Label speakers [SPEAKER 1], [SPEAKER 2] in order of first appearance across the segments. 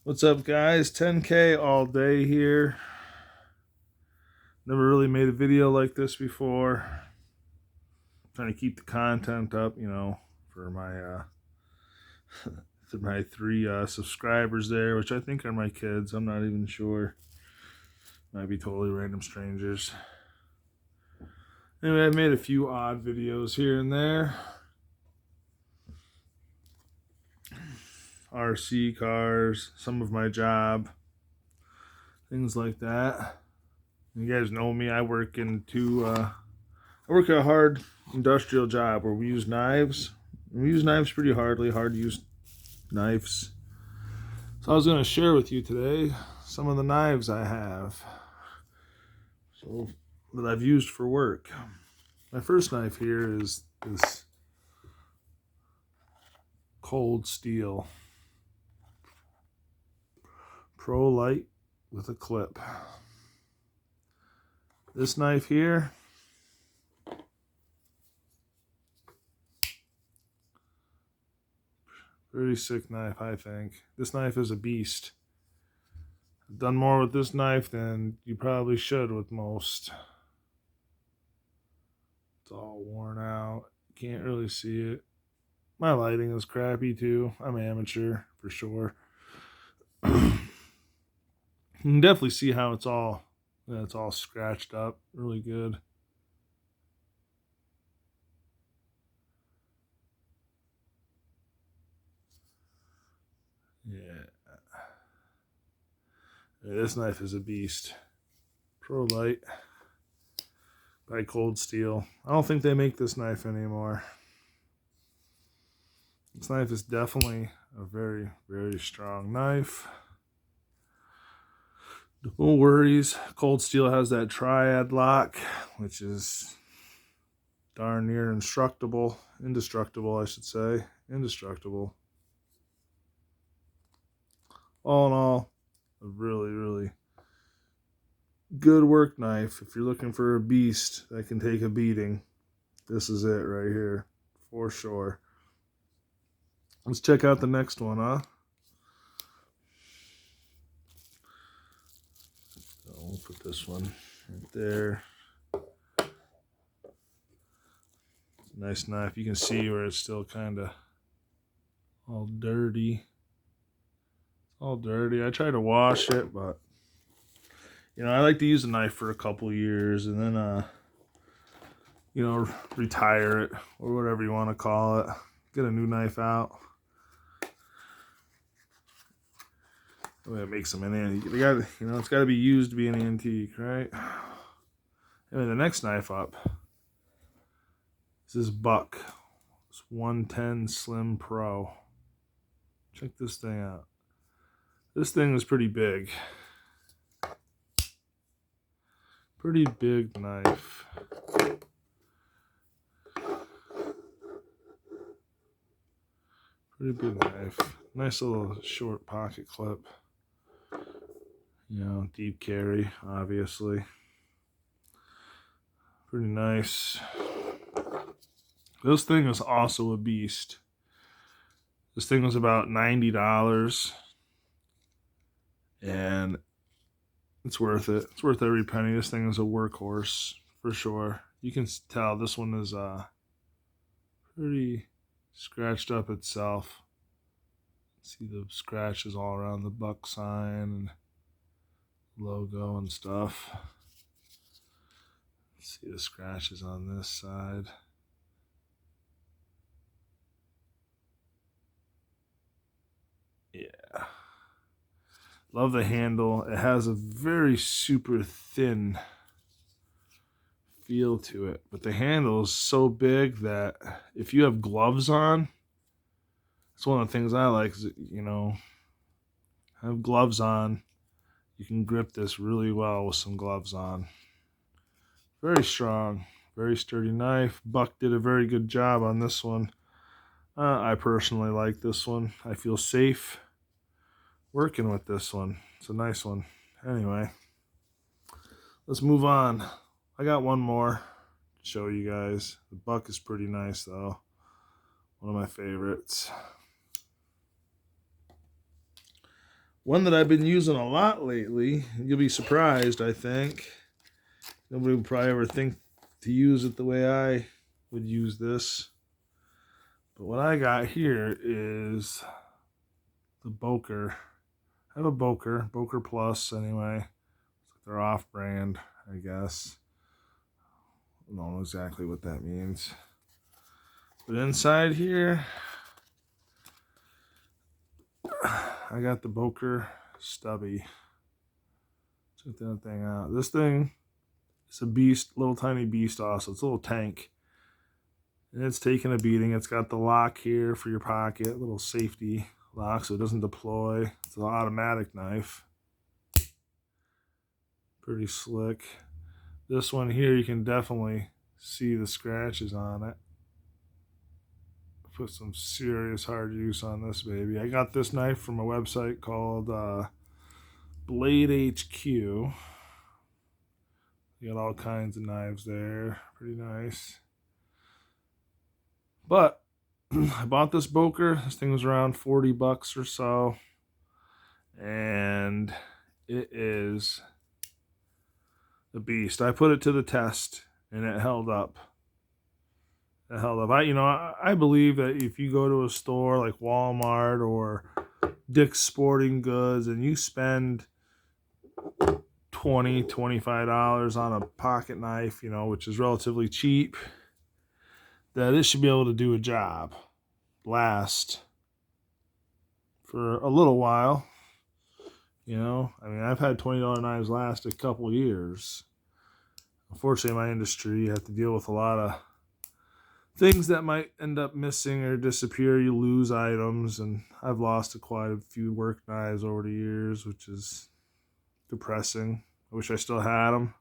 [SPEAKER 1] What's up, guys? 10K all day here. Never really made a video like this before. Trying to keep the content up, for my three subscribers there, which I think are my kids. I'm not even sure. Might be totally random strangers. Anyway, I've made a few odd videos here and there. RC cars, some of my job, things like that. You guys know me. I work a hard industrial job where we use knives. We use knives pretty hard to use knives. So I was going to share with you today some of the knives I have that I've used for work. My first knife here is this Cold Steel Pro Light with a clip. This knife here, pretty sick knife, I think. This knife is a beast. I've done more with this knife than you probably should with most. It's all worn out. Can't really see it. My lighting is crappy too. I'm amateur for sure. You can definitely see how it's all scratched up really good. Yeah. This knife is a beast. Pro Light by Cold Steel. I don't think they make this knife anymore. This knife is definitely a very, very strong knife. No worries. Cold Steel has that triad lock, which is darn near indestructible, I should say. Indestructible. All in all, a really, really good work knife. If you're looking for a beast that can take a beating, this is it right here, for sure. Let's check out the next one, huh? So we'll put this one right there. Nice knife. You can see where it's still kind of all dirty. All dirty. I try to wash it, but I like to use a knife for a couple years and then retire it or whatever you want to call it. Get a new knife out. I'm gonna make some antique. It's got to be used to be an antique, right? Anyway, the next knife up is this Buck. It's 110 Slim Pro. Check this thing out. This thing is pretty big. Pretty big knife. Pretty big knife. Nice little short pocket clip. Deep carry, obviously. Pretty nice. This thing is also a beast. This thing was about $90. And it's worth it. It's worth every penny. This thing is a workhorse for sure. You can tell this one is pretty scratched up itself. See the scratches all around the Buck sign and logo and stuff. See the scratches on this side. Yeah. Love the handle. It has a very super thin feel to it, but the handle is so big that if you have gloves on, it's one of the things I like is, have gloves on. You can grip this really well with some gloves on. Very strong, very sturdy knife. Buck did a very good job on this one. I personally like this one. I feel safe working with this one. It's a nice one. Anyway, let's move on. I got one more to show you guys. The Buck is pretty nice though. One of my favorites. One that I've been using a lot lately, you'll be surprised, I think. Nobody would probably ever think to use it the way I would use this. But what I got here is the Boker. I have a Boker Plus anyway. They're off-brand, I guess. I don't know exactly what that means. But inside here, I got the Boker Stubby. Check that thing out. This thing is a beast, little tiny beast also. It's a little tank. And it's taking a beating. It's got the lock here for your pocket, little safety lock so it doesn't deploy. It's an automatic knife. Pretty slick. This one here, you can definitely see the scratches on it. Put some serious hard use on this baby. I got this knife from a website called Blade HQ. You got all kinds of knives there. Pretty nice. But I bought this Boker. This thing was around 40 bucks or so. And it is a beast. I put it to the test and it held up. It held up. I believe that if you go to a store like Walmart or Dick's Sporting Goods and you spend $20-$25 on a pocket knife, which is relatively cheap, that it should be able to do a job, last for a little while. I've had $20 knives last a couple years. Unfortunately, in my industry, you have to deal with a lot of things that might end up missing or disappear. You lose items, and I've lost quite a few work knives over the years, which is depressing. I wish I still had them.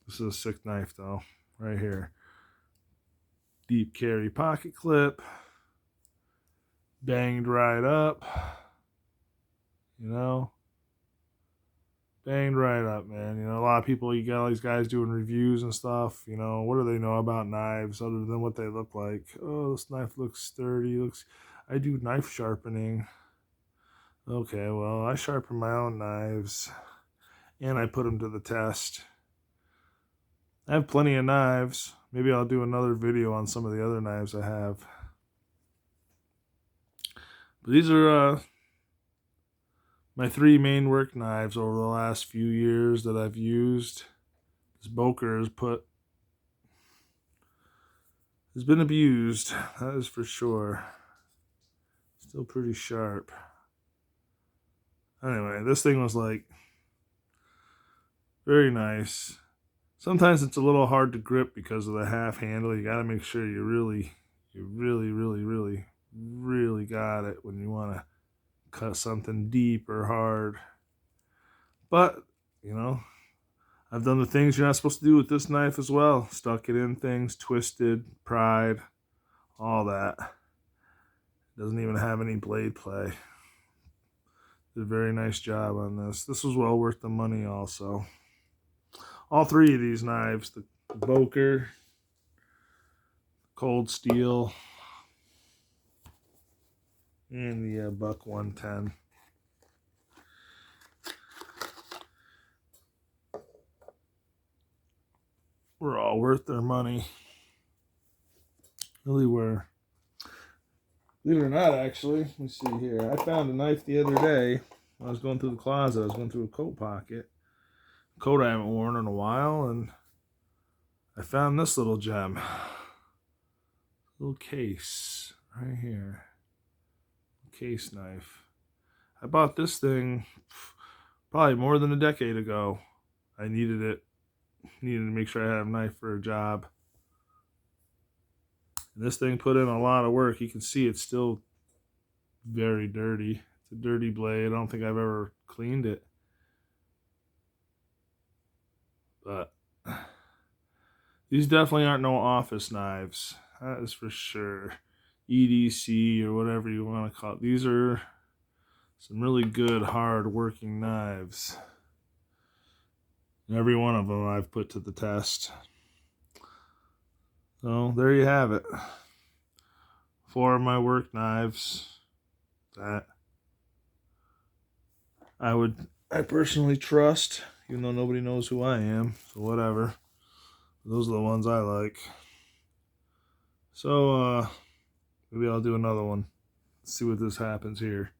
[SPEAKER 1] This is a sick knife, though, right here. Deep carry pocket clip. Banged right up. Banged right up, man. A lot of people, you got all these guys doing reviews and stuff. What do they know about knives other than what they look like? Oh, this knife looks sturdy. I do knife sharpening. Okay, well, I sharpen my own knives and I put them to the test. I have plenty of knives. Maybe I'll do another video on some of the other knives I have. But these are my 3 main work knives over the last few years that I've used. This Boker has been abused, that is for sure. Still pretty sharp. Anyway, this thing was very nice. Sometimes it's a little hard to grip because of the half handle. You got to make sure you really got it when you want to cut something deep or hard. But, I've done the things you're not supposed to do with this knife as well. Stuck it in things, twisted, pried, all that. Doesn't even have any blade play. Did a very nice job on this. This was well worth the money also. All 3 of these knives, the Boker, Cold Steel, and the Buck 110. Were all worth their money. Really were. Believe it or not, actually, let me see here. I found a knife the other day. I was going through the closet. I was going through a coat pocket. Coat I haven't worn in a while, and I found this little gem. Little case right here. Case knife. I bought this thing probably more than a decade ago. I needed it. Needed to make sure I had a knife for a job. And this thing put in a lot of work. You can see it's still very dirty. It's a dirty blade. I don't think I've ever cleaned it. But these definitely aren't no office knives. That is for sure. EDC or whatever you want to call it. These are some really good, hard working knives. Every one of them I've put to the test. So there you have it. 4 of my work knives. that I personally trust, even though nobody knows who I am, so whatever. Those are the ones I like. So maybe I'll do another one. Let's see what this happens here.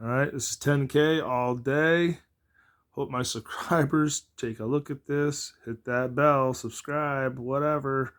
[SPEAKER 1] All right, this is 10K all day. Hope my subscribers take a look at this, hit that bell, subscribe, whatever.